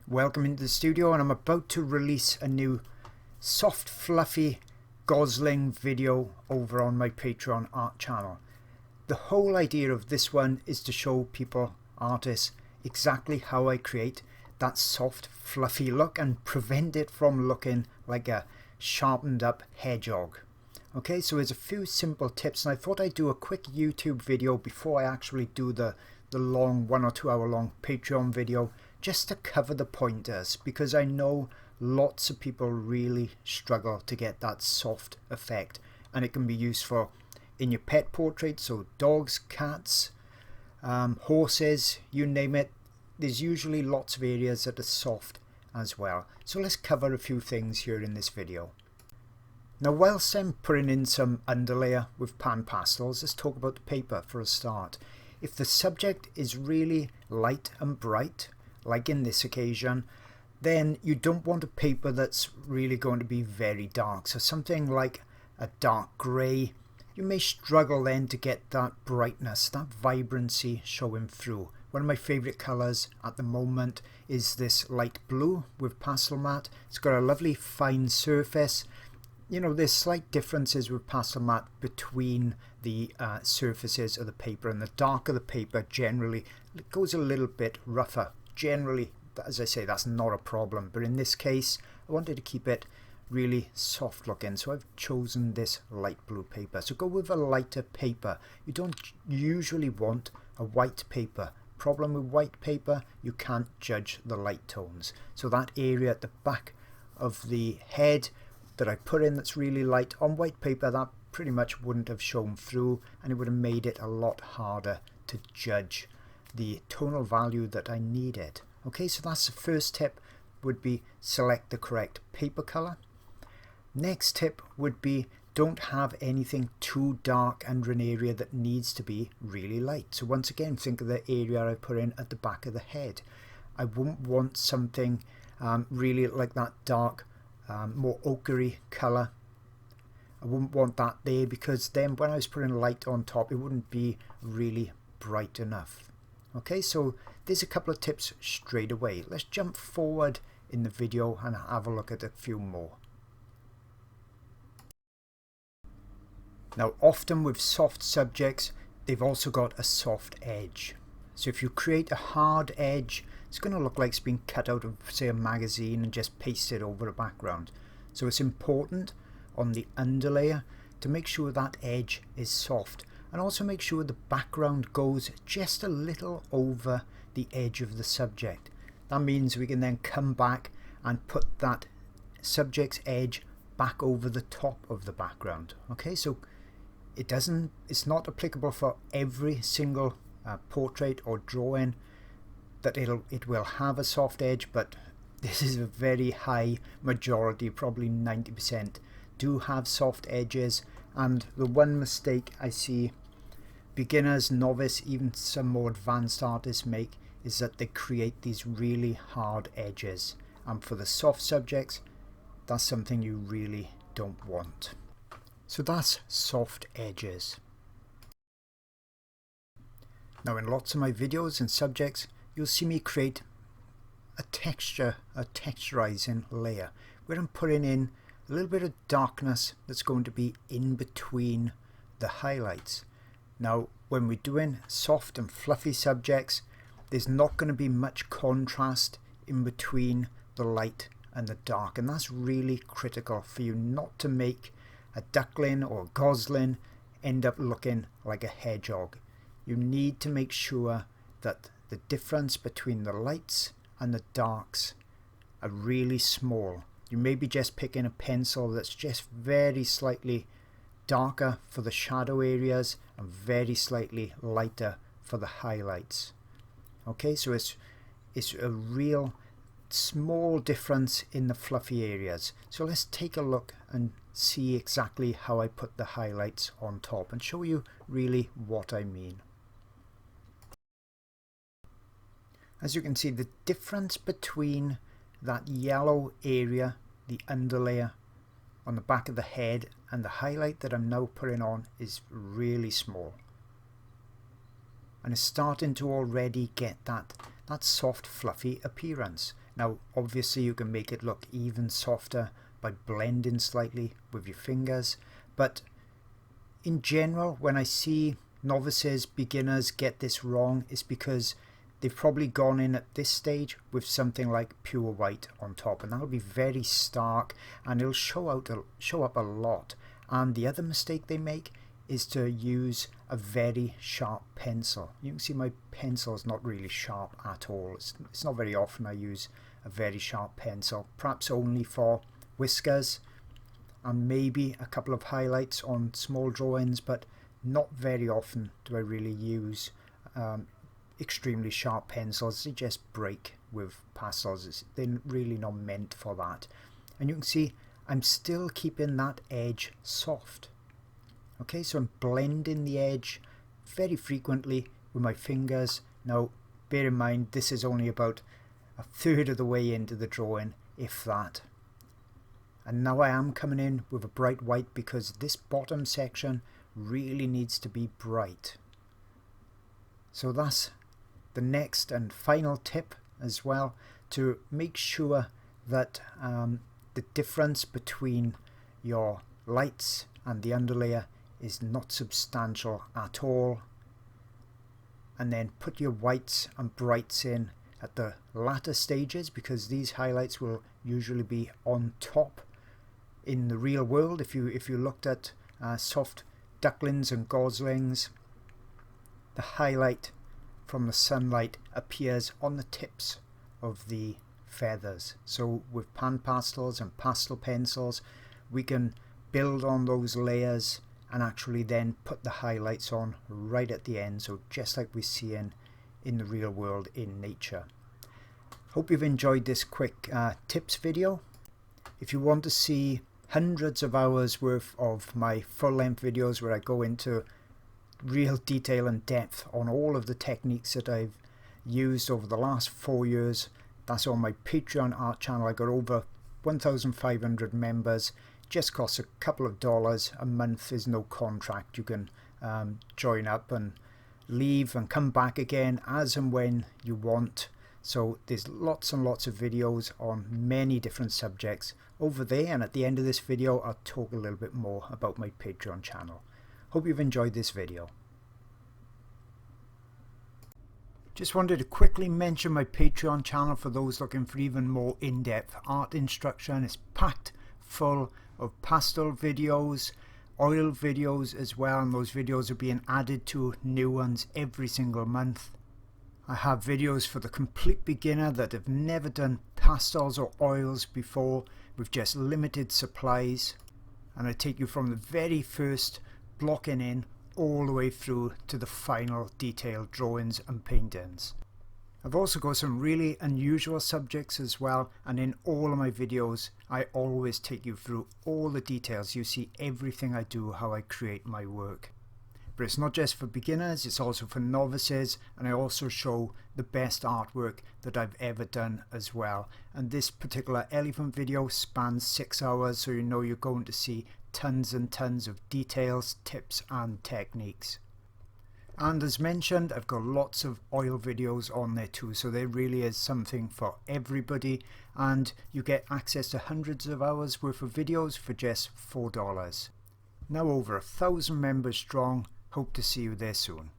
Welcome into the studio, and I'm about to release a new soft fluffy gosling video over on my Patreon art channel. The whole idea of this one is to show people, artists, exactly how I create that soft fluffy look and prevent it from looking like a sharpened up hedgehog. Okay, so there's a few simple tips, and I thought I'd do a quick YouTube video before I actually do the long 1 or 2 hour long Patreon video, just to cover the pointers, because I know lots of people really struggle to get that soft effect, and it can be useful in your pet portraits, so dogs, cats, horses, you name it. There's usually lots of areas that are soft as well. So let's cover a few things here in this video. Now, whilst I'm putting in some underlayer with pan pastels, let's talk about the paper for a start. If the subject is really light and bright, like in this occasion, then you don't want a paper that's really going to be very dark. So something like a dark grey, you may struggle then to get that brightness, that vibrancy showing through. One of my favourite colours at the moment is this light blue with pastel matte. It's got a lovely fine surface. You know, there's slight differences with pastel matte between the surfaces of the paper, and the darker the paper, generally it goes a little bit rougher. Generally, as I say, that's not a problem, but in this case I wanted to keep it really soft looking, so I've chosen this light blue paper. So go with a lighter paper. You don't usually want a white paper. Problem with white paper, you can't judge the light tones. So that area at the back of the head that I put in that's really light on white paper, that pretty much wouldn't have shown through, and it would have made it a lot harder to judge the tonal value that I needed. Okay, so that's the first tip, would be select the correct paper color. Next tip would be don't have anything too dark under an area that needs to be really light. So once again, think of the area I put in at the back of the head. I wouldn't want something really like that dark, more ochre color. I wouldn't want that there, because then when I was putting light on top, it wouldn't be really bright enough. Okay, so there's a couple of tips straight away. Let's jump forward in the video and have a look at a few more. Now, often with soft subjects, they've also got a soft edge. So if you create a hard edge, it's going to look like it's been cut out of, say, a magazine and just pasted over a background. So it's important on the underlayer to make sure that edge is soft, and also make sure the background goes just a little over the edge of the subject. That means we can then come back and put that subject's edge back over the top of the background. Okay, so it's not applicable for every single portrait or drawing that it will have a soft edge, but this is a very high majority, probably 90% do have soft edges. And the one mistake I see beginners, novice, even some more advanced artists make is that they create these really hard edges, and for the soft subjects, that's something you really don't want. So that's soft edges. Now, in lots of my videos and subjects, you'll see me create a texturizing layer where I'm putting in a little bit of darkness that's going to be in between the highlights. Now, when we're doing soft and fluffy subjects, there's not going to be much contrast in between the light and the dark, and that's really critical for you not to make a duckling or a gosling end up looking like a hedgehog. You need to make sure that the difference between the lights and the darks are really small. You may be just picking a pencil that's just very slightly darker for the shadow areas and very slightly lighter for the highlights. Okay, so it's a real small difference in the fluffy areas. So let's take a look and see exactly how I put the highlights on top and show you really what I mean. As you can see, the difference between that yellow area, the underlayer on the back of the head, and the highlight that I'm now putting on is really small. and it's starting to already get that soft fluffy appearance. Now obviously you can make it look even softer by blending slightly with your fingers, but in general when I see novices, beginners get this wrong, it's because they've probably gone in at this stage with something like pure white on top, and that'll be very stark and it'll show up a lot. And the other mistake they make is to use a very sharp pencil. You can see my pencil is not really sharp at all. It's not very often I use a very sharp pencil, perhaps only for whiskers and maybe a couple of highlights on small drawings, but not very often do I really use extremely sharp pencils. They just break with pastels. They're really not meant for that. And you can see I'm still keeping that edge soft. Okay, so I'm blending the edge very frequently with my fingers. Now bear in mind this is only about a third of the way into the drawing, if that. And now I am coming in with a bright white because this bottom section really needs to be bright. So that's the next and final tip as well, to make sure that the difference between your lights and the underlayer is not substantial at all. And then put your whites and brights in at the latter stages, because these highlights will usually be on top in the real world. If you looked at soft ducklings and goslings, the highlight from the sunlight appears on the tips of the feathers. So with pan pastels and pastel pencils we can build on those layers and actually then put the highlights on right at the end, so just like we see in the real world in nature. Hope you've enjoyed this quick tips video. If you want to see hundreds of hours worth of my full-length videos where I go into real detail and depth on all of the techniques that I've used over the last 4 years, that's on my Patreon art channel. I got over 1,500 members. Just costs a couple of dollars a month. Is no contract. You can join up and leave and come back again as and when you want. So there's lots and lots of videos on many different subjects over there, and at the end of this video I'll talk a little bit more about my Patreon channel. Hope you've enjoyed this video. Just wanted to quickly mention my Patreon channel for those looking for even more in-depth art instruction. It's packed full of pastel videos, oil videos as well, and those videos are being added to new ones every single month. I have videos for the complete beginner that have never done pastels or oils before with just limited supplies, and I take you from the very first blocking in all the way through to the final detailed drawings and paintings. I've also got some really unusual subjects as well, and in all of my videos I always take you through all the details. You see everything I do, how I create my work. But it's not just for beginners, it's also for novices, and I also show the best artwork that I've ever done as well. And this particular elephant video spans 6 hours, so you know you're going to see tons and tons of details, tips and techniques. And as mentioned, I've got lots of oil videos on there too, so there really is something for everybody, and you get access to hundreds of hours worth of videos for just $4. Now over 1,000 members strong. Hope to see you there soon.